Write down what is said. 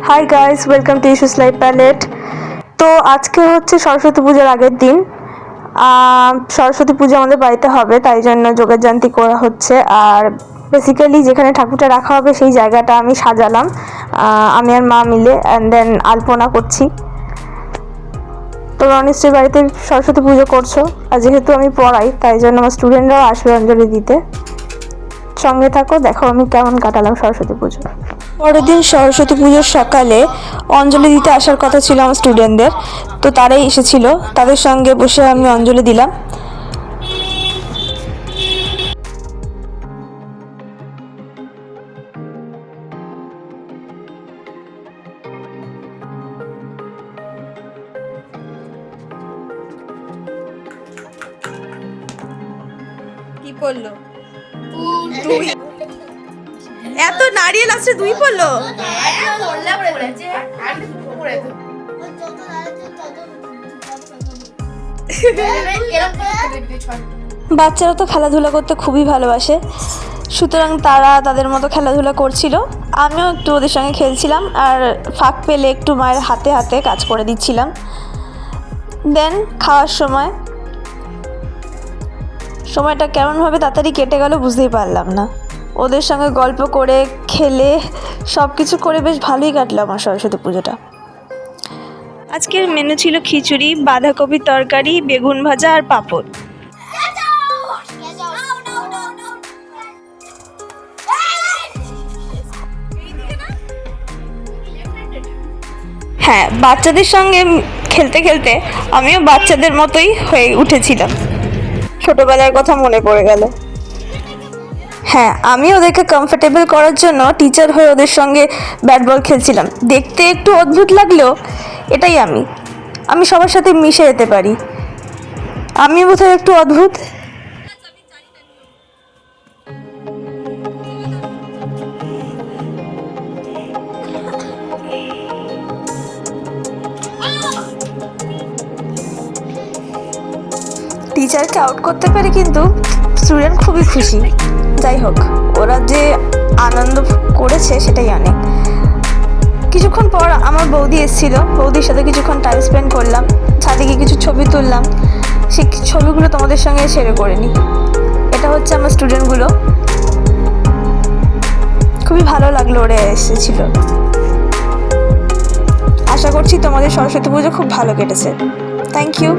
High guys, welcome to Ishu's Life Palette. তো আজকে হচ্ছে সরস্বতী পূজার আগের দিন। সরস্বতী পুজো আমাদের বাড়িতে হবে, তাই জন্য যোগাযান্তি করা হচ্ছে। আর বেসিক্যালি যেখানে ঠাকুরটা রাখা হবে সেই জায়গাটা আমি সাজালাম, আমি আর মা মিলে, অ্যান্ড দেন আলপনা করছি। তোমরা নিশ্চয়ই বাড়িতে সরস্বতী পুজো করছো, আর যেহেতু আমি পড়াই তাই জন্য আমার স্টুডেন্টরাও আসবে অঞ্জলি দিতে। সঙ্গে থাকো, দেখো আমি কেমন কাটালাম সরস্বতী পুজো। পরের দিন সরস্বতী পুজোর সকালে অঞ্জলি দিতে আসার কথা ছিল আমার স্টুডেন্টদের, তো তারাই এসেছিল। তাদের সঙ্গে বসে আমি অঞ্জলি দিলাম। কি পড়লো? দুই। এত নারিয়েল আসছে, দুই পড়লো। বাচ্চারা তো খেলাধুলা করতে খুবই ভালোবাসে, সুতরাং তারা তাদের মতো খেলাধুলা করছিল। আমিও একটু ওদের সঙ্গে খেলছিলাম, আর ফাঁক পেলে একটু মায়ের হাতে হাতে কাজ করে দিচ্ছিলাম। দেন খাওয়ার সময়টা কেমনভাবে তাড়াতাড়ি কেটে গেল বুঝতেই পারলাম না। ওদের সঙ্গে গল্প করে, খেলে, সব কিছু করে বেশ ভালোই কাটলো আমার সরস্বতী পুজোটা। আজকের মেনু ছিল খিচুড়ি, বাঁধাকপির তরকারি, বেগুন ভাজা আর পাঁপড়। হ্যাঁ, বাচ্চাদের সঙ্গে খেলতে খেলতে আমিও বাচ্চাদের মতোই হয়ে উঠেছিলাম। ছোটবেলার কথা মনে পড়ে গেল। হ্যাঁ, আমি ওদেরকে কমফোর্টেবল করার জন্য টিচার হয়ে ওদের সঙ্গে ব্যাট বল খেলছিলাম। দেখতে একটু অদ্ভুত লাগলেও এটাই আমি সবার সাথে মিশে যেতে পারি। আমি বোধহয় একটু অদ্ভুত। টিচারকে আউট করতে পেরে কিন্তু স্টুডেন্ট খুবই খুশি। যাই হোক, ওরা যে আনন্দ করেছে সেটাই অনেক। কিছুক্ষণ পর আমার বৌদি এসেছিল, বৌদির সাথে কিছুক্ষণ টাইম স্পেন্ড করলাম, ছাদে গিয়ে কিছু ছবি তুললাম। সেই ছবিগুলো তোমাদের সঙ্গে শেয়ার করে নিই। এটা হচ্ছে আমার স্টুডেন্টগুলো, খুবই ভালো লাগলো ওরা এসেছিল। আশা করছি তোমাদের সরস্বতী পুজো খুব ভালো কেটেছে। Thank you.